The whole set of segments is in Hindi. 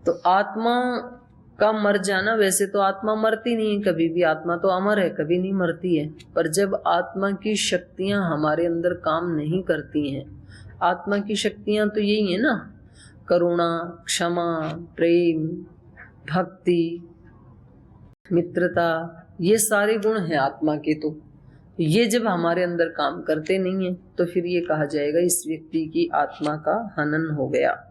तो आत्मा का मर जाना, वैसे तो आत्मा मरती नहीं है कभी भी, आत्मा तो अमर है, कभी नहीं मरती है। पर जब आत्मा की शक्तियां हमारे अंदर काम नहीं करती हैं, आत्मा की शक्तियां तो यही है ना, करुणा, क्षमा, प्रेम, भक्ति, मित्रता, ये सारे गुण हैं आत्मा के। तो ये जब हमारे अंदर काम करते नहीं है तो फिर ये कहा जाएगा इस व्यक्ति की आत्मा का हनन हो गया।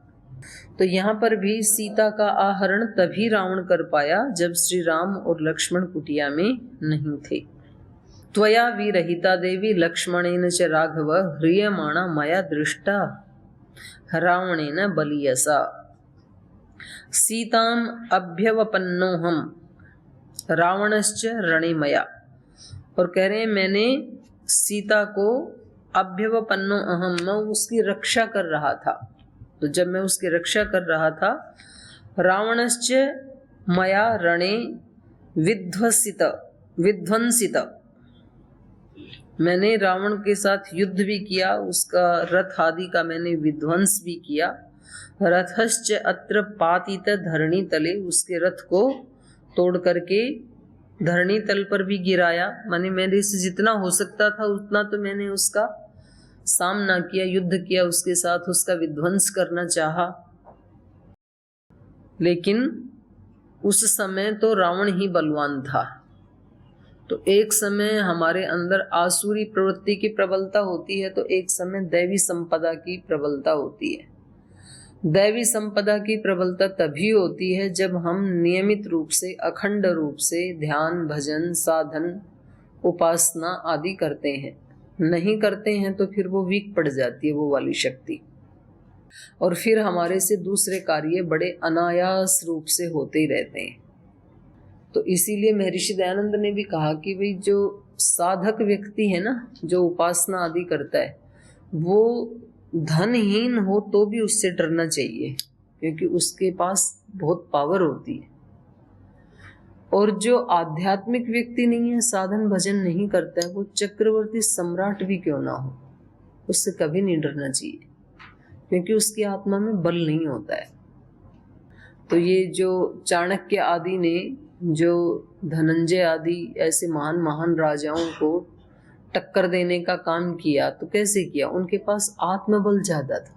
तो यहाँ पर भी सीता का आहरण तभी रावण कर पाया जब श्री राम और लक्ष्मण कुटिया में नहीं थे। त्वया विरहिता देवी लक्ष्मणेन च राघव ह्रियमाणा मया दृष्टा रावणेन बलियसा सीताम अभ्यवपन्नोहम रावणश्च रणे मया। और कह रहे हैं मैंने सीता को अभ्यवपन्नो अहम, मैं उसकी रक्षा कर रहा था। तो जब मैं उसकी रक्षा कर रहा था, रावणश्च मया रणे विध्वंसित, मैंने रावण के साथ युद्ध भी किया, उसका रथ आदि का मैंने विध्वंस भी किया। रथश्च अत्र पातित धरणी तले, उसके रथ को तोड़ करके धरणी तल पर भी गिराया। माने मेरे से जितना हो सकता था उतना तो मैंने उसका सामना किया, युद्ध किया उसके साथ, उसका विध्वंस करना चाहा। लेकिन उस समय तो रावण ही बलवान था। तो एक समय हमारे अंदर आसुरी प्रवृत्ति की प्रबलता होती है, तो एक समय दैवी संपदा की प्रबलता होती है। दैवी संपदा की प्रबलता तभी होती है जब हम नियमित रूप से, अखंड रूप से ध्यान, भजन, साधन, उपासना आदि करते हैं। नहीं करते हैं तो फिर वो वीक पड़ जाती है वो वाली शक्ति, और फिर हमारे से दूसरे कार्य बड़े अनायास रूप से होते ही रहते हैं। तो इसीलिए महर्षि दयानंद ने भी कहा कि भाई जो साधक व्यक्ति है ना, जो उपासना आदि करता है, वो धनहीन हो तो भी उससे डरना चाहिए, क्योंकि उसके पास बहुत पावर होती है। और जो आध्यात्मिक व्यक्ति नहीं है, साधन भजन नहीं करता है, वो चक्रवर्ती सम्राट भी क्यों ना हो, उससे कभी नहीं डरना चाहिए, क्योंकि उसकी आत्मा में बल नहीं होता है। तो ये जो चाणक्य आदि ने, जो धनंजय आदि ऐसे महान महान राजाओं को टक्कर देने का काम किया, तो कैसे किया? उनके पास आत्मबल ज्यादा था,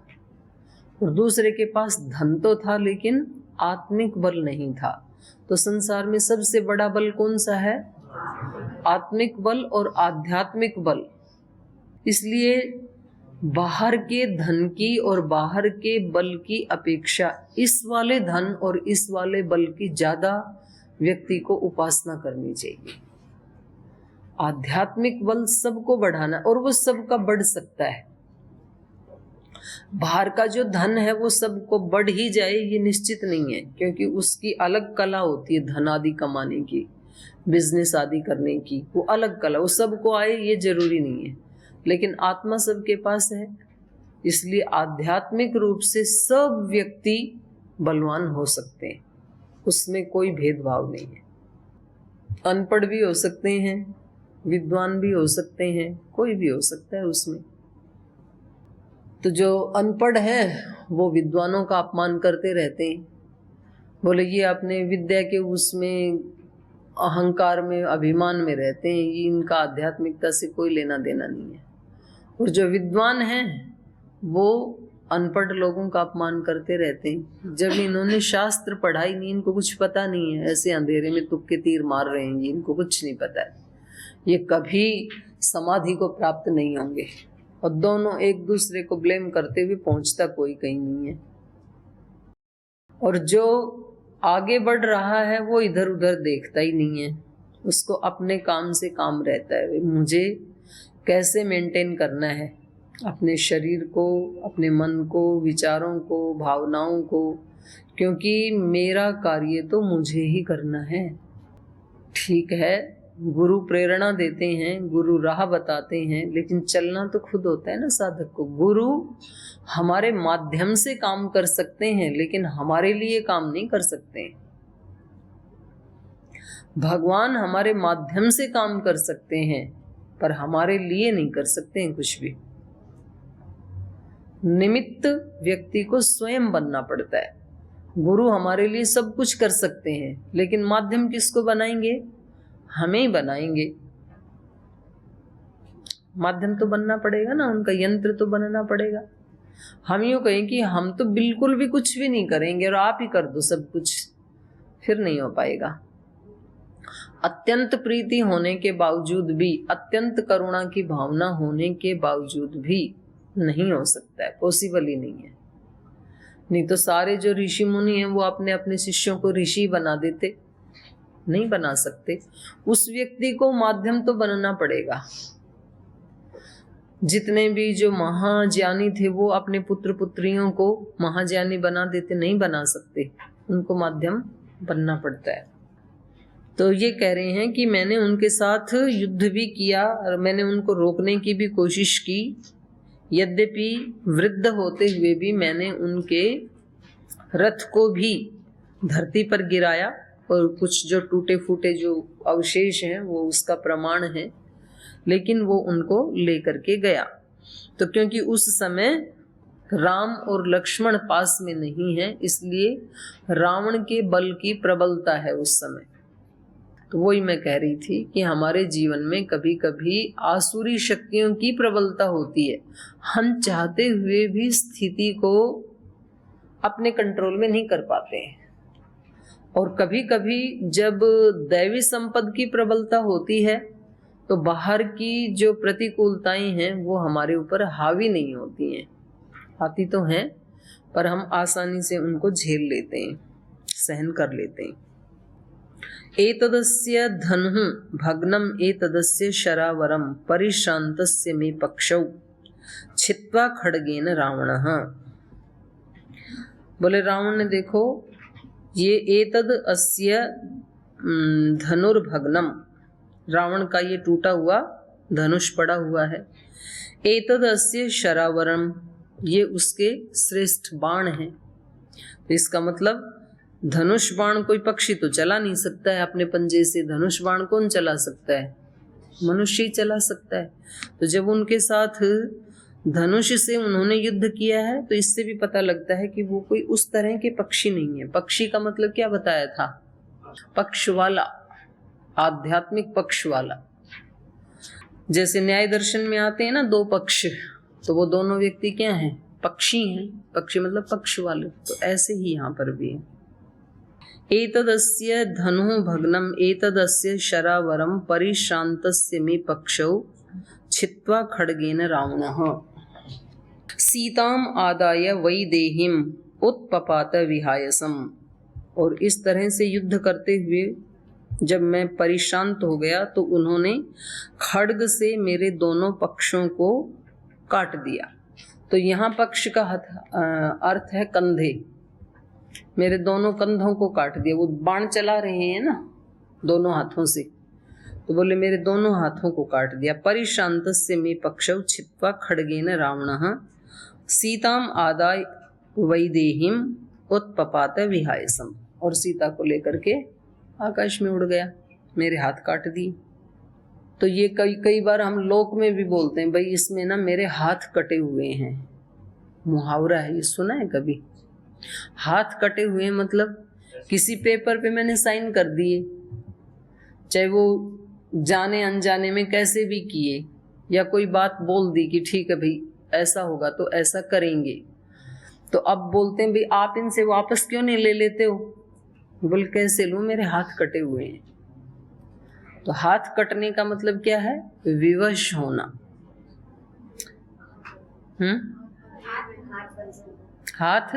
और दूसरे के पास धन तो था लेकिन आत्मिक बल नहीं था। तो संसार में सबसे बड़ा बल कौन सा है? आत्मिक बल और आध्यात्मिक बल। इसलिए बाहर के धन की और बाहर के बल की अपेक्षा इस वाले धन और इस वाले बल की ज्यादा व्यक्ति को उपासना करनी चाहिए। आध्यात्मिक बल सबको बढ़ाना, और वो सबका बढ़ सकता है। बाहर का जो धन है वो सबको बढ़ ही जाए ये निश्चित नहीं है, क्योंकि उसकी अलग कला होती है, धन आदि कमाने की, बिजनेस आदि करने की, वो अलग कला, वो सबको आए ये जरूरी नहीं है। लेकिन आत्मा सबके पास है, इसलिए आध्यात्मिक रूप से सब व्यक्ति बलवान हो सकते हैं, उसमें कोई भेदभाव नहीं है। अनपढ़ भी हो सकते हैं, विद्वान भी हो सकते हैं, कोई भी हो सकता है उसमें। तो जो अनपढ़ है वो विद्वानों का अपमान करते रहते हैं, बोले ये अपने विद्या के उसमें अहंकार में, अभिमान में रहते हैं, ये इनका आध्यात्मिकता से कोई लेना देना नहीं है। और जो विद्वान हैं वो अनपढ़ लोगों का अपमान करते रहते हैं। जब इन्होंने शास्त्र पढ़ाई नहीं, इनको कुछ पता नहीं है, ऐसे अंधेरे में तुक्के तीर मार रहे हैं, इनको कुछ नहीं पता है, ये कभी समाधि को प्राप्त नहीं होंगे। और दोनों एक दूसरे को ब्लेम करते हुए पहुंचता कोई कहीं नहीं है। और जो आगे बढ़ रहा है वो इधर उधर देखता ही नहीं है, उसको अपने काम से काम रहता है। मुझे कैसे मेंटेन करना है अपने शरीर को, अपने मन को, विचारों को, भावनाओं को, क्योंकि मेरा कार्य तो मुझे ही करना है। ठीक है, गुरु प्रेरणा देते हैं, गुरु राह बताते हैं, लेकिन चलना तो खुद होता है ना साधक को। गुरु हमारे माध्यम से काम कर सकते हैं, लेकिन हमारे लिए काम नहीं कर सकते। भगवान हमारे माध्यम से काम कर सकते हैं, पर हमारे लिए नहीं कर सकते हैं कुछ भी। निमित्त व्यक्ति को स्वयं बनना पड़ता है। गुरु हमारे लिए सब कुछ कर सकते हैं, लेकिन माध्यम किसको बनाएंगे? हमें ही बनाएंगे। माध्यम तो बनना पड़ेगा ना, उनका यंत्र तो बनना पड़ेगा। हम यूं कहें कि हम तो बिल्कुल भी कुछ भी नहीं करेंगे और आप ही कर दो सब कुछ, फिर नहीं हो पाएगा। अत्यंत प्रीति होने के बावजूद भी, अत्यंत करुणा की भावना होने के बावजूद भी नहीं हो सकता है, पॉसिबल ही नहीं है। नहीं तो सारे जो ऋषि मुनि हैं वो अपने अपने शिष्यों को ऋषि बना देते, नहीं बना सकते। उस व्यक्ति को माध्यम तो बनना पड़ेगा। जितने भी जो महाज्ञानी थे वो अपने पुत्र पुत्रियों को महाज्ञानी बना देते, नहीं बना सकते, उनको माध्यम बनना पड़ता है। तो ये कह रहे हैं कि मैंने उनके साथ युद्ध भी किया और मैंने उनको रोकने की भी कोशिश की, यद्यपि वृद्ध होते हुए भी मैंने उनके रथ को भी धरती पर गिराया और कुछ जो टूटे फूटे जो अवशेष हैं वो उसका प्रमाण है, लेकिन वो उनको लेकर के गया। तो क्योंकि उस समय राम और लक्ष्मण पास में नहीं है, इसलिए रावण के बल की प्रबलता है उस समय। तो वही मैं कह रही थी कि हमारे जीवन में कभी कभी आसुरी शक्तियों की प्रबलता होती है, हम चाहते हुए भी स्थिति को अपने कंट्रोल में नहीं कर पाते हैं। और कभी कभी जब दैवी संपद की प्रबलता होती है तो बाहर की जो प्रतिकूलताएं हैं वो हमारे ऊपर हावी नहीं होती हैं, आती तो हैं पर हम आसानी से उनको झेल लेते हैं, सहन कर लेते हैं। एतदस्य धनुः भग्नम एतदस्य शरावरम परिश्रान्तस्य मे पक्षौ छित्त्वा खड्गेन रावणः। बोले रावण ने देखो ये एतद अस्य धनुर्भग्नम, रावण का ये टूटा हुआ धनुष पड़ा हुआ है। एतद अस्य शरावरम, ये उसके श्रेष्ठ बाण हैं। तो इसका मतलब धनुष बाण कोई पक्षी तो चला नहीं सकता है अपने पंजे से, धनुष बाण कौन चला सकता है? मनुष्य ही चला सकता है। तो जब उनके साथ धनुष से उन्होंने युद्ध किया है तो इससे भी पता लगता है कि वो कोई उस तरह के पक्षी नहीं है। पक्षी का मतलब क्या बताया था? पक्ष वाला, आध्यात्मिक पक्ष वाला। जैसे न्याय दर्शन में आते हैं ना दो पक्ष, तो वो दोनों व्यक्ति क्या हैं? पक्षी हैं। पक्षी मतलब पक्ष वाले। तो ऐसे ही यहाँ पर भी है। एतदस्य धनुः भग्नम एतदस्य शरावरम परिश्रान्तस्य मे पक्षौ छित्त्वा खड्गेन रावणः सीताम आदाय वैदेहीम उत्पपात विहायसम। और इस तरह से युद्ध करते हुए जब मैं परिश्रांत हो गया तो उन्होंने खड्ग से मेरे दोनों पक्षों को काट दिया। तो यहाँ पक्ष का अर्थ है कंधे, मेरे दोनों कंधों को काट दिया। वो बाण चला रहे हैं ना दोनों हाथों से, तो बोले मेरे दोनों हाथों को काट दिया। परिश्रान्तस्य मे पक्षौ छित्त्वा खड्गेन रावणः सीताम आदाय वैदेहीम उत्पपात विहायसम। और सीता को लेकर के आकाश में उड़ गया, मेरे हाथ काट दिए। तो ये कई बार हम लोक में भी बोलते हैं, भाई इसमें ना मेरे हाथ कटे हुए हैं। मुहावरा है, ये सुना है कभी? हाथ कटे हुए हैं मतलब किसी पेपर पे मैंने साइन कर दिए, चाहे वो जाने अनजाने में कैसे भी किए, या कोई बात बोल दी कि ठीक है भाई ऐसा होगा तो ऐसा करेंगे, तो अब बोलते हैं भाई आप इनसे वापस क्यों नहीं ले लेते हो? बोल कैसे लूं, मेरे हाथ कटे हुए हैं। तो हाथ कटने का मतलब क्या है? विवश होना। हाथ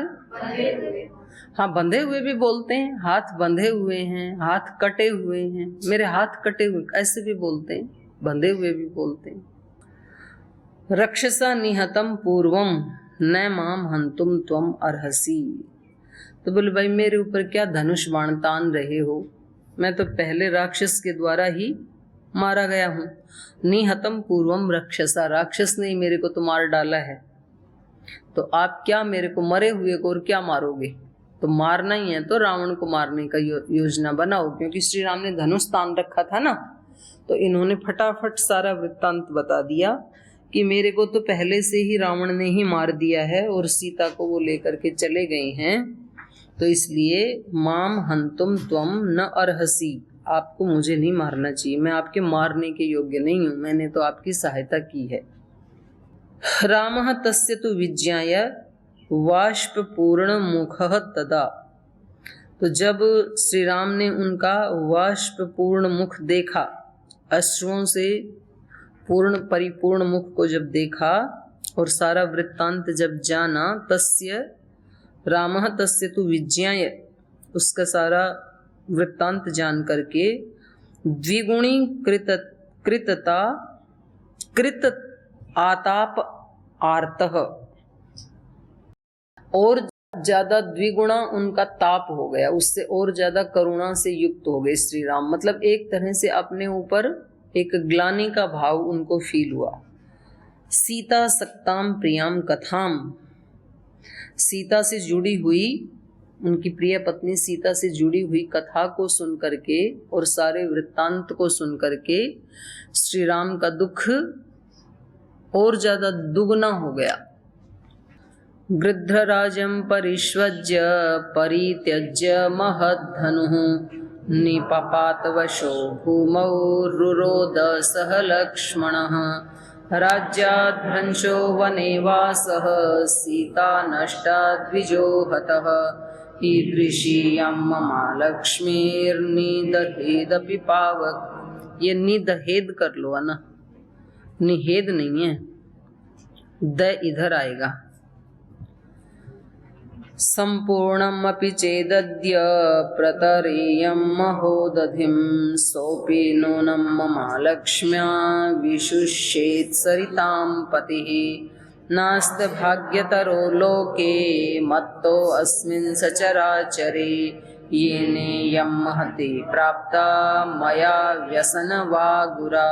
हाँ बंधे हुए भी बोलते हैं, हाथ बंधे हुए हैं, हाथ कटे हुए हैं, मेरे हाथ कटे हुए, ऐसे भी बोलते हैं, बंधे हुए भी बोलते हैं। रक्षसा निहतम पूर्वम न माम हंतुम त्वम अर्हसी। तो बोले भाई मेरे ऊपर क्या धनुष बाण तान रहे हो, मैं तो पहले राक्षस के द्वारा ही मारा गया हूँ। निहतम पूर्वम रक्षसा, राक्षस ने ही मेरे को तो मार डाला है, तो आप क्या मेरे को मरे हुए को और क्या मारोगे? तो मारना ही है तो रावण को मारने का योजना बनाओ, क्योंकि श्री राम ने धनुष तान रखा था ना। तो इन्होंने फटाफट सारा वृत्तांत बता दिया कि मेरे को तो पहले से ही रावण ने ही मार दिया है और सीता को वो लेकर के चले गए हैं, तो इसलिए माम हंतुम त्वम न अर्हसि, आपको मुझे नहीं मारना चाहिए, मैं आपके मारने के योग्य नहीं हूं, मैंने तो आपकी सहायता की है। रामः तस्य तु विज्ञाय वाष्पपूर्ण मुखः तदा, तो जब श्री राम ने उनका वाष्पपूर्ण मुख देखा, अश्रुओं से पूर्ण परिपूर्ण मुख को जब देखा और सारा वृत्तांत जब जाना, तस्य रामः तस्य तु विज्ञाय, उसका सारा वृत्तांत जान करके द्विगुणी कृतता कृत आताप आर्तः, और ज्यादा द्विगुणा उनका ताप हो गया, उससे और ज्यादा करुणा से युक्त हो गए श्री राम। मतलब एक तरह से अपने ऊपर एक ग्लानि का भाव उनको फील हुआ। सीता सक्ताम प्रियाम कथाम, सीता से जुड़ी हुई, उनकी प्रिय पत्नी सीता से जुड़ी हुई कथा को सुन करके और सारे वृत्तांत को सुन करके श्री राम का दुख और ज्यादा दुगना हो गया। गृध्रराजं परिष्वज्य परित्यज्य महद्धनुः निपपातवशो भूमौ रुरोद सह लक्ष्मणः, राज्याद्भ्रंशो वनेवासः सीता नष्टा द्विजो हतः, ईदृशीयं ममालक्ष्मीर्निदहेदपि पावक। ये निदहेद कर लो है ना, निहेद नहीं है, द इधर आएगा। संपूर्णमपि चेदद्य प्रतरेयं महोदधिं, सोऽपि नूनं ममालक्ष्म्या विशुष्येत् सरितां पतिः, नास्तभाग्यतरो लोके मत्तो अस्मिन् सचराचरे, येनेयं महती प्राप्ता मया व्यसनवागुरा,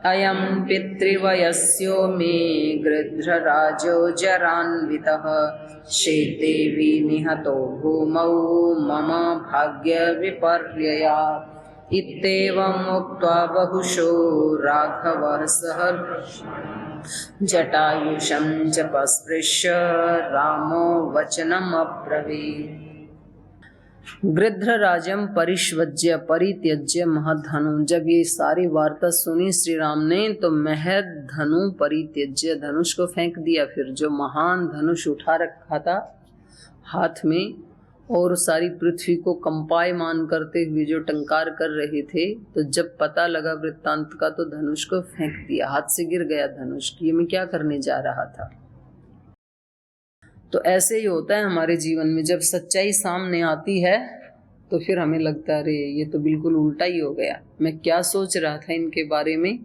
अयं पितृवयस्यो मे गृध्रराजो जरान्वितः, शेते विनिहतो भूमौ मम भाग्यविपर्ययात्। इत्येवम् उक्त्वा बहुशो राघवः सह जटायुषं च पस्पृश्य रामो वचनमब्रवीत्। गृध्रराजं परिष्वज्य परित्यज्य महद्धनु, जब ये सारी वार्ता सुनी श्री राम ने तो महद धनु परित्यज्य, धनुष को फेंक दिया। फिर जो महान धनुष उठा रखा था हाथ में और सारी पृथ्वी को कंपायमान करते हुए जो टंकार कर रहे थे, तो जब पता लगा वृत्तांत का तो धनुष को फेंक दिया, हाथ से गिर गया धनुष कि मैं क्या करने जा रहा था। तो ऐसे ही होता है हमारे जीवन में, जब सच्चाई सामने आती है तो फिर हमें लगता है अरे ये तो बिल्कुल उल्टा ही हो गया, मैं क्या सोच रहा था इनके बारे में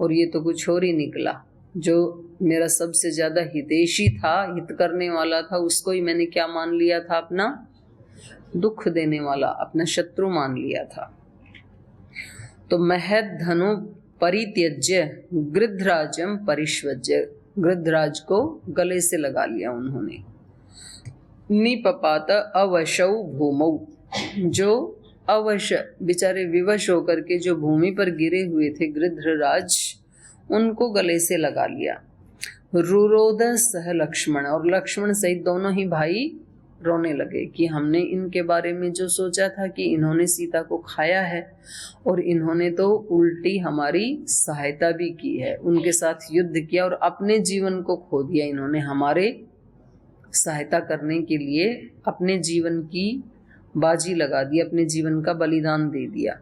और ये तो कुछ और ही निकला। जो मेरा सबसे ज्यादा हितैषी था, हित करने वाला था, उसको ही मैंने क्या मान लिया था, अपना दुख देने वाला, अपना शत्रु मान लिया था। तो महद धनु परित्यज्य गृध्राजम परिष्वज्य, गृध्राज को गले से लगा लिया उन्होंने। निपपात अवशौ भूमौ, जो अवश्य बेचारे विवश होकर के जो भूमि पर गिरे हुए थे गृध्रराज, उनको गले से लगा लिया। रुरोद सह लक्ष्मण, और लक्ष्मण सहित दोनों ही भाई रोने लगे कि हमने इनके बारे में जो सोचा था कि इन्होंने सीता को खाया है और इन्होंने तो उल्टी हमारी सहायता भी की है, उनके साथ युद्ध किया और अपने जीवन को खो दिया। इन्होंने हमारे सहायता करने के लिए अपने जीवन की बाजी लगा दी, अपने जीवन का बलिदान दे दिया।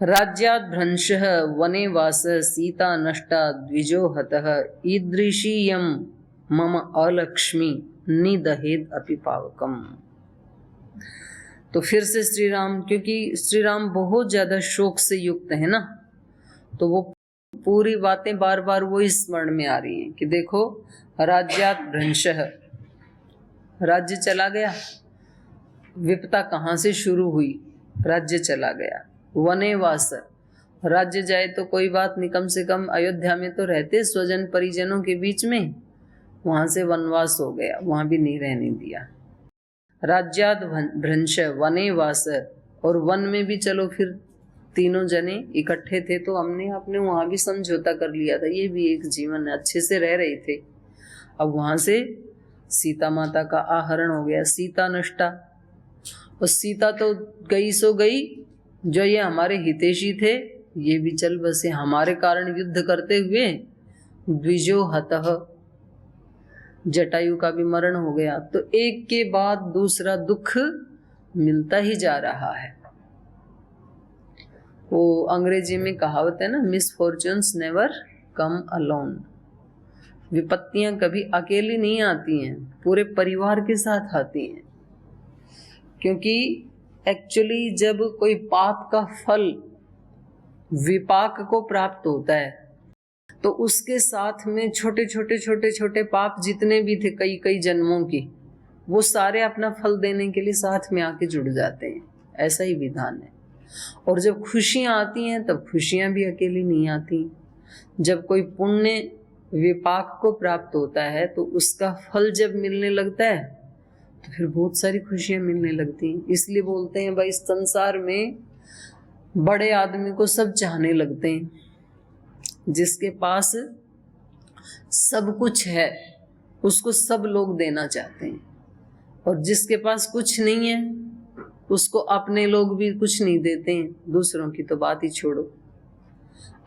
राज्यात् भ्रंशः वने वासः सीता नष्टा द्विजो हतः, ईदृशीयं मम अलक्ष्मी निदहेद अपि पावकम। तो फिर से श्री राम, क्योंकि श्री राम बहुत ज्यादा शोक से युक्त है ना, तो वो पूरी बातें बार बार वो स्मरण में आ रही हैं कि देखो राज्यात् भ्रंशः, राज्य चला गया, विपदा कहाँ से शुरू हुई, राज्य चला गया। वने वास, राज्य जाए तो कोई बात नहीं, कम से कम अयोध्या में तो रहते स्वजन परिजनों के बीच में, वहां से वनवास हो गया, वहां भी नहीं रहने दिया। राज्यात् भ्रंश वने वास, और वन में भी चलो फिर तीनों जने इकट्ठे थे तो हमने अपने वहां भी समझौता कर लिया था, ये भी एक जीवन है, अच्छे से रह रहे थे। अब वहां से सीता माता का आहरण हो गया, सीता नष्टा। और सीता तो गई सो गई, जो ये हमारे हितैषी थे ये भी चल बसे, हमारे कारण युद्ध करते हुए। द्विजो हतः, जटायु का भी मरण हो गया। तो एक के बाद दूसरा दुख मिलता ही जा रहा है। वो अंग्रेजी में कहावत है ना, मिसफॉर्च्यून्स नेवर कम अलोन। विपत्तियां कभी अकेली नहीं आती हैं, पूरे परिवार के साथ आती हैं। क्योंकि एक्चुअली जब कोई पाप का फल विपाक को प्राप्त होता है तो उसके साथ में छोटे छोटे पाप जितने भी थे कई कई जन्मों की, वो सारे अपना फल देने के लिए साथ में आके जुड़ जाते हैं। ऐसा ही विधान है। और जब खुशियां आती हैं तब खुशियां भी अकेली नहीं आती। जब कोई पुण्य विपाक को प्राप्त होता है तो उसका फल जब मिलने लगता है तो फिर बहुत सारी खुशियां मिलने लगती हैं। इसलिए बोलते हैं भाई, संसार में बड़े आदमी को सब चाहने लगते हैं। जिसके पास सब कुछ है उसको सब लोग देना चाहते हैं, और जिसके पास कुछ नहीं है उसको अपने लोग भी कुछ नहीं देते हैं। दूसरों की तो बात ही छोड़ो।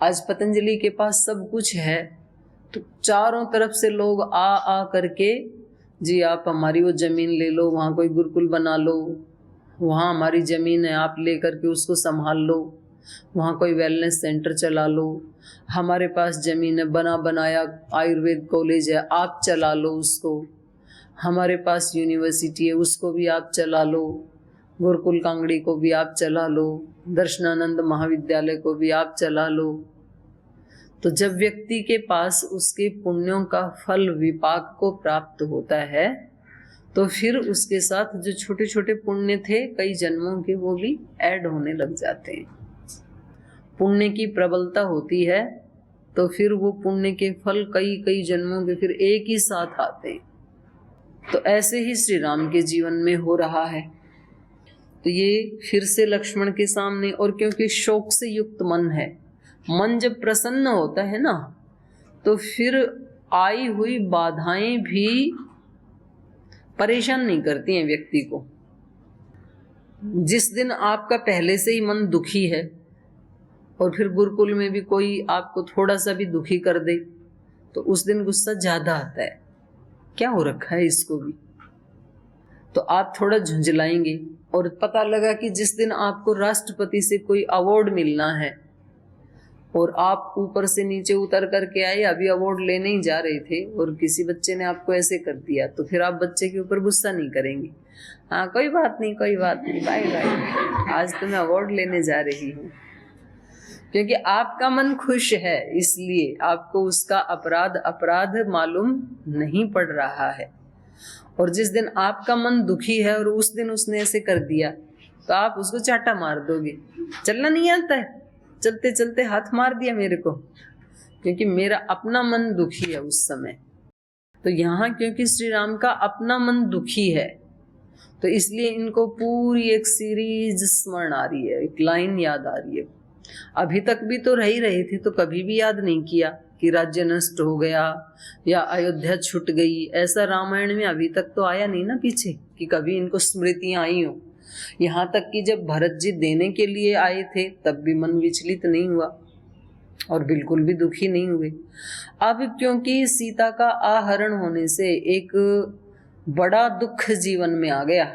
आज पतंजलि के पास सब कुछ है तो चारों तरफ से लोग आ करके, जी आप हमारी वो जमीन ले लो, वहाँ कोई गुरुकुल बना लो, वहाँ हमारी ज़मीन है आप ले करके उसको संभाल लो, वहाँ कोई वेलनेस सेंटर चला लो, हमारे पास ज़मीन है, बना बनाया आयुर्वेद कॉलेज है आप चला लो उसको, हमारे पास यूनिवर्सिटी है उसको भी आप चला लो, गुरुकुल कांगड़ी को भी आप चला लो, दर्शनानंद महाविद्यालय को भी आप चला लो। तो जब व्यक्ति के पास उसके पुण्यों का फल विपाक को प्राप्त होता है तो फिर उसके साथ जो छोटे छोटे पुण्य थे कई जन्मों के, वो भी ऐड होने लग जाते हैं। पुण्य की प्रबलता होती है तो फिर वो पुण्य के फल कई कई जन्मों के फिर एक ही साथ आते हैं। तो ऐसे ही श्री राम के जीवन में हो रहा है। तो ये फिर से लक्ष्मण के सामने, और क्योंकि शोक से युक्त मन है, मन जब प्रसन्न होता है ना तो फिर आई हुई बाधाएं भी परेशान नहीं करती हैं व्यक्ति को। जिस दिन आपका पहले से ही मन दुखी है और फिर गुरुकुल में भी कोई आपको थोड़ा सा भी दुखी कर दे तो उस दिन गुस्सा ज्यादा आता है, क्या हो रखा है इसको भी। तो आप थोड़ा झुंझलाएंगे। और पता लगा कि जिस दिन आपको राष्ट्रपति से कोई अवार्ड मिलना है और आप ऊपर से नीचे उतर करके आए, अभी अवार्ड लेने ही जा रहे थे और किसी बच्चे ने आपको ऐसे कर दिया, तो फिर आप बच्चे के ऊपर गुस्सा नहीं करेंगे, हाँ कोई बात नहीं बाय बाय, आज तो मैं अवार्ड लेने जा रही हूँ। क्योंकि आपका मन खुश है इसलिए आपको उसका अपराध मालूम नहीं पड़ रहा है। और जिस दिन आपका मन दुखी है और उस दिन उसने ऐसे कर दिया तो आप उसको चाटा मार दोगे, चलना नहीं आता है, चलते चलते हाथ मार दिया मेरे को, क्योंकि मेरा अपना मन दुखी है उस समय। तो यहाँ क्योंकि श्री राम का अपना मन दुखी है तो इसलिए इनको पूरी एक सीरीज स्मरण आ रही है, एक लाइन याद आ रही है। अभी तक भी तो रह रहे थे तो कभी भी याद नहीं किया कि राज्य नष्ट हो गया या अयोध्या छूट गई, ऐसा रामायण में अभी तक तो आया नहीं ना पीछे कि कभी इनको स्मृतियां आई हो। यहाँ तक कि जब भरत जी देने के लिए आए थे तब भी मन विचलित नहीं हुआ और बिल्कुल भी दुखी नहीं हुए। अब क्योंकि सीता का आहरण होने से एक बड़ा दुख जीवन में आ गया,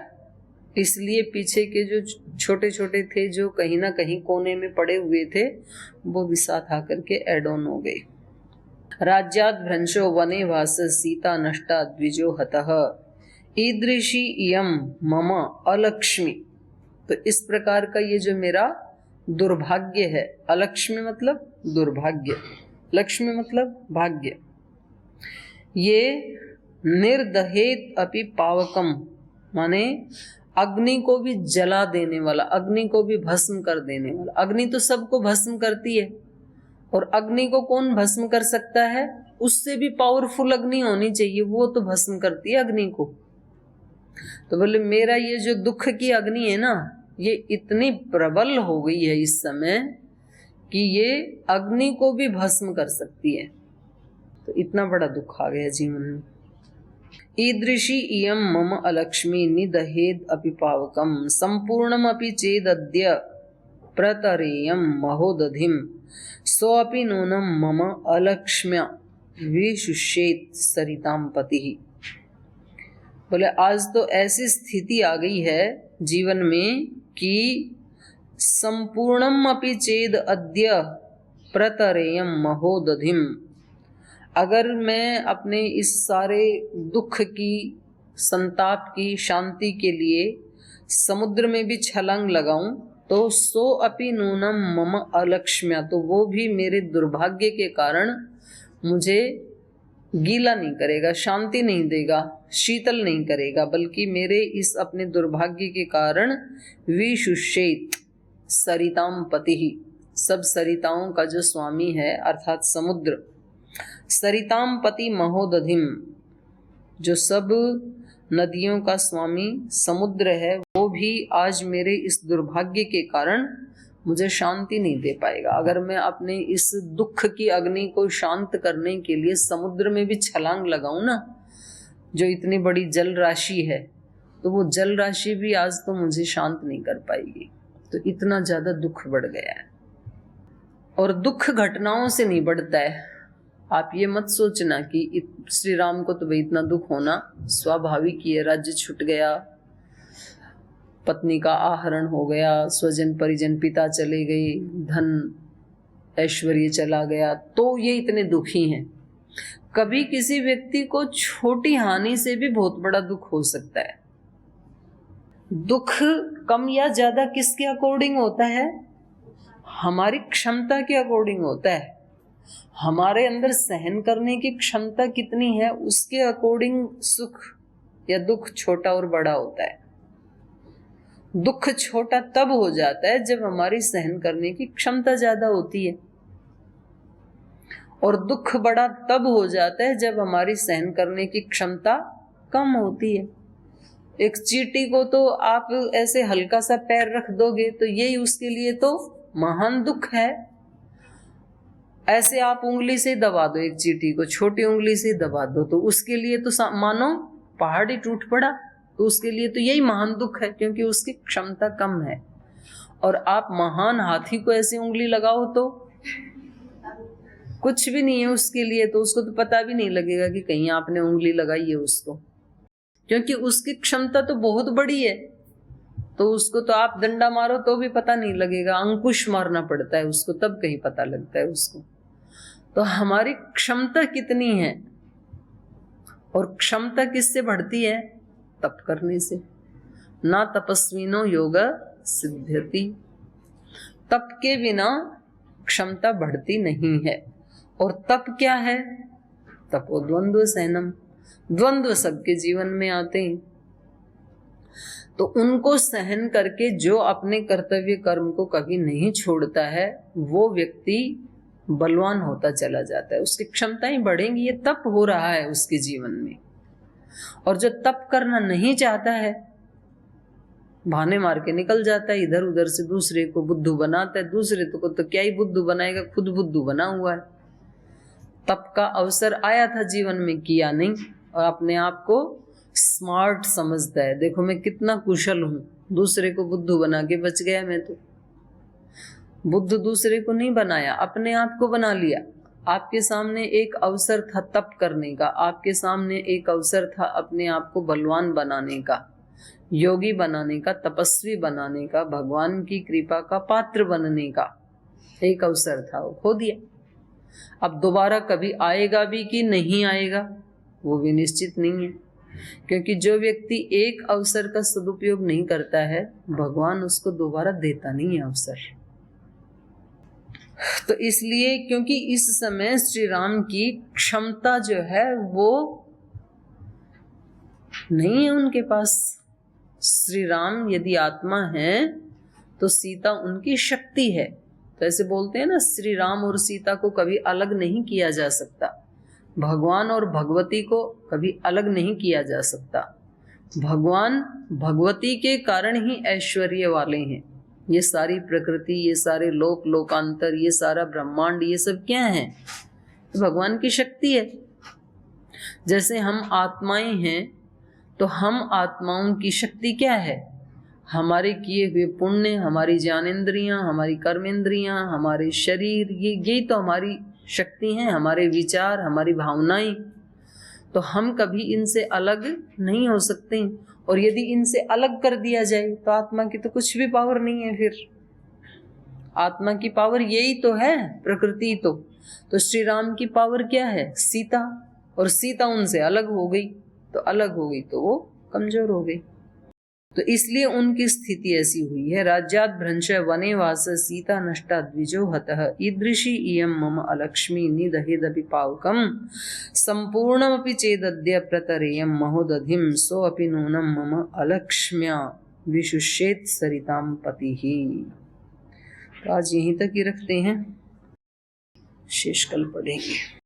इसलिए पीछे के जो छोटे छोटे थे जो कहीं ना कहीं कोने में पड़े हुए थे वो भी साथ आकर के एड ऑन हो गए। राज्याद भ्रंशो वने वास सीता नष्टा द्विजो हतः ईदृशी इयम मम अलक्ष्मी। तो इस प्रकार का ये जो मेरा दुर्भाग्य है, अलक्ष्मी मतलब दुर्भाग्य, लक्ष्मी मतलब भाग्य, ये निर्दहेत अपि पावकम माने अग्नि को भी जला देने वाला, अग्नि को भी भस्म कर देने वाला। अग्नि तो सबको भस्म करती है और अग्नि को कौन भस्म कर सकता है, उससे भी पावरफुल अग्नि होनी चाहिए, वो तो भस्म करती है अग्नि को। तो बोले मेरा ये जो दुख की अग्नि है ना ये इतनी प्रबल हो गई है इस समय कि ये अग्नि को भी भस्म कर सकती है। तो इतना बड़ा दुख आ गया जीवन में। ईदृशी इयं मम अलक्ष्मी निदहेद अपि पावकम संपूर्णम अपि चेदद्य प्रतरेयं महोदधिम सोऽपि नूनं मम अलक्ष्म्या विशुष्येत सरिताम पतिः। बोले आज तो ऐसी स्थिति आ गई है जीवन में कि संपूर्णम अपि चेद अद्य प्रतरेयम महोदधिम, अगर मैं अपने इस सारे दुख की, संताप की शांति के लिए समुद्र में भी छलांग लगाऊं तो सो अपि नूनम मम अलक्ष्म्या, तो वो भी मेरे दुर्भाग्य के कारण मुझे गीला नहीं करेगा, शांति नहीं देगा, शीतल नहीं करेगा, बल्कि मेरे इस अपने दुर्भाग्य के कारण विशुष्येत सरिताम पतिः, सब सरिताओं का जो स्वामी है अर्थात समुद्र, सरिताम पति महोदधिम, जो सब नदियों का स्वामी समुद्र है, वो भी आज मेरे इस दुर्भाग्य के कारण मुझे शांति नहीं दे पाएगा। अगर मैं अपने इस दुख की अग्नि को शांत करने के लिए समुद्र में भी छलांग लगाऊं ना, जो इतनी बड़ी जल राशि है, तो वो जल राशि भी आज तो मुझे शांत नहीं कर पाएगी। तो इतना ज्यादा दुख बढ़ गया है। और दुख घटनाओं से नहीं बढ़ता है। आप ये मत सोचना कि श्री राम को तो भाई इतना दुख होना स्वाभाविक ही है, राज्य छूट गया, पत्नी का आहरण हो गया, स्वजन परिजन पिता चले गए, धन ऐश्वर्य चला गया, तो ये इतने दुखी हैं। कभी किसी व्यक्ति को छोटी हानि से भी बहुत बड़ा दुख हो सकता है। दुख कम या ज्यादा किसके अकॉर्डिंग होता है? हमारी क्षमता के अकॉर्डिंग होता है। हमारे अंदर सहन करने की क्षमता कितनी है, उसके अकॉर्डिंग सुख या दुख छोटा और बड़ा होता है। दुख छोटा तब हो जाता है जब हमारी सहन करने की क्षमता ज्यादा होती है, और दुख बड़ा तब हो जाता है जब हमारी सहन करने की क्षमता कम होती है। एक चींटी को तो आप ऐसे हल्का सा पैर रख दोगे तो यही उसके लिए तो महान दुख है। ऐसे आप उंगली से दबा दो एक चींटी को, छोटी उंगली से दबा दो, तो उसके लिए तो मानो पहाड़ ही टूट पड़ा, तो उसके लिए तो यही महान दुख है, क्योंकि उसकी क्षमता कम है। और आप महान हाथी को ऐसी उंगली लगाओ तो कुछ भी नहीं है उसके लिए, तो उसको तो पता भी नहीं लगेगा कि कहीं आपने उंगली लगाई है उसको, क्योंकि उसकी क्षमता तो बहुत बड़ी है। तो उसको तो आप डंडा मारो तो भी पता नहीं लगेगा, अंकुश मारना पड़ता है उसको, तब कहीं पता लगता है उसको। तो हमारी क्षमता कितनी है, और क्षमता किससे बढ़ती है? तप करने से। ना तपस्विनो योग सिद्ध्यति, तप के बिना क्षमता बढ़ती नहीं है। और तप क्या है? तपो द्वंद्व सहनम, द्वंद्व सबके जीवन में आते हैं, तो उनको सहन करके जो अपने कर्तव्य कर्म को कभी नहीं छोड़ता है, वो व्यक्ति बलवान होता चला जाता है, उसकी क्षमताएं बढ़ेंगी। ये तप हो रहा है उसके जीवन में। और जो तप करना नहीं चाहता है, बहाने मार के निकल जाता है इधर उधर से, दूसरे को बुद्धू बनाता है। दूसरे को तो क्या ही बुद्धू बनाएगा, खुद बुद्धू बना हुआ है। तप का अवसर आया था जीवन में, किया नहीं, और अपने आप को स्मार्ट समझता है, देखो मैं कितना कुशल हूं, दूसरे को बुद्धू बना के बच गया। मैं तो बुद्ध दूसरे को नहीं बनाया, अपने आप को बना लिया। आपके सामने एक अवसर था तप करने का, आपके सामने एक अवसर था अपने आप को बलवान बनाने का, योगी बनाने का, तपस्वी बनाने का, भगवान की कृपा का पात्र बनने का एक अवसर था, वो खो दिया। अब दोबारा कभी आएगा भी कि नहीं आएगा वो भी निश्चित नहीं है, क्योंकि जो व्यक्ति एक अवसर का सदुपयोग नहीं करता है, भगवान उसको दोबारा देता नहीं है अवसर। तो इसलिए, क्योंकि इस समय श्री राम की क्षमता जो है वो नहीं है उनके पास। श्री राम यदि आत्मा है तो सीता उनकी शक्ति है। तो ऐसे बोलते हैं ना, श्री राम और सीता को कभी अलग नहीं किया जा सकता, भगवान और भगवती को कभी अलग नहीं किया जा सकता। भगवान भगवती के कारण ही ऐश्वर्य वाले हैं। ये सारी प्रकृति, ये सारे लोक लोकांतर, ये सारा ब्रह्मांड, ये सब क्या है? तो भगवान की शक्ति है। जैसे हम आत्माएं हैं तो हम आत्माओं की शक्ति क्या है? हमारे किए हुए पुण्य, हमारी ज्ञानेंद्रियां, हमारी कर्मेंद्रियां, हमारे शरीर, ये तो हमारी शक्ति हैं, हमारे विचार, हमारी भावनाएं। तो हम कभी इनसे अलग नहीं हो सकते। और यदि इनसे अलग कर दिया जाए तो आत्मा की तो कुछ भी पावर नहीं है। फिर आत्मा की पावर यही तो है, प्रकृति। तो श्री राम की पावर क्या है? सीता। और सीता उनसे अलग हो गई, तो अलग हो गई तो वो कमजोर हो गई। तो इसलिए उनकी स्थिति ऐसी हुई है। राज्यात् भ्रंश वने वास सीता नष्टा द्विजो हतः ईदृशी इयं मम अलक्ष्मी निदहेदपि पावकम् संपूर्णमपि चेदद्य प्रतरेयं महोदधिं सोऽपि नूनं मम अलक्ष्म्या विशुष्येत् सरितां पतिः। तो आज यहीं तक ही रखते हैं, शेष कल पढ़ेंगे।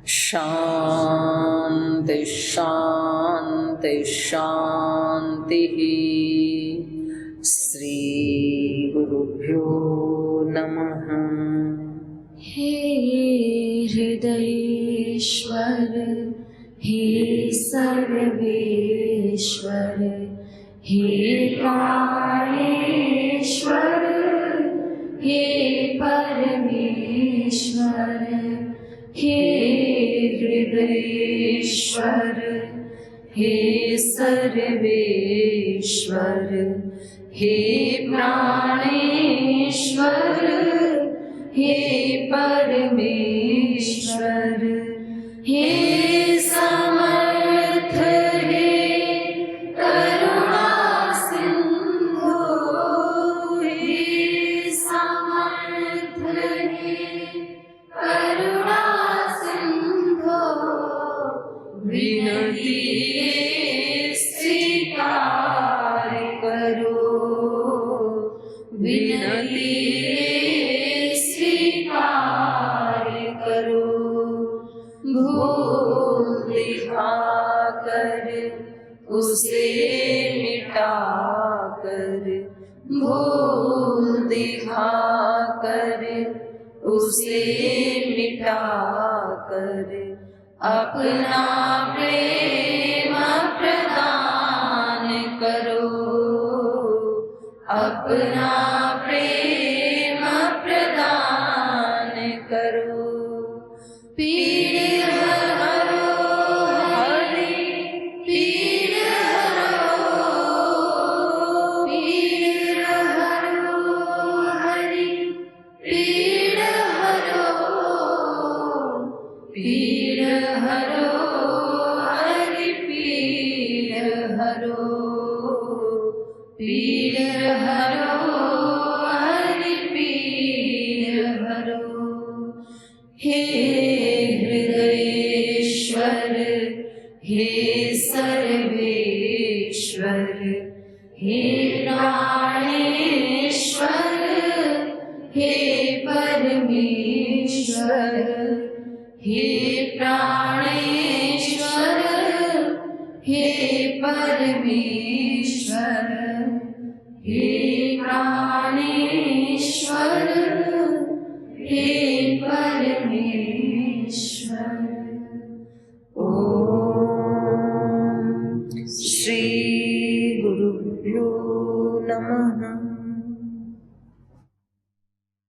शांति शांति शांति। श्री गुरुभ्यो नमः। हे हृदयेश्वर, हे सर्वेश्वर, हे प्राणेश्वर, हे परमेश्वर, हे हृदयेश्वर, हे सर्वेश्वर, हे प्राणेश्वर, हे परमेश्वर, हे समर्थ, हे करुणा सिंधु, हे समर्थ, हे करुणा सिंधु, विनती स्वीकार करो, विनती स्वीकार करो। भूल दिखाकर उसे मिटाकर, भूल दिखाकर उसे मिटाकर अपना प्रेम प्रदान करो, अपना प्रेम प्रदान करो। पीड़ हरो हरि, पीड़ हरो, पीड़ हरो हरि, पीड़ हरो, पीड़ हरो हरि, पीड़ हरो, पीड़ हरो हरि, पीड़ हरो। हे हृदयेश्वर, हे सर्वेश्वर, हे प्राणेश्वर, हे परमेश्वर, हे प्राणेश्वर, हे परमेश्वर, हे प्राणेश्वर, हे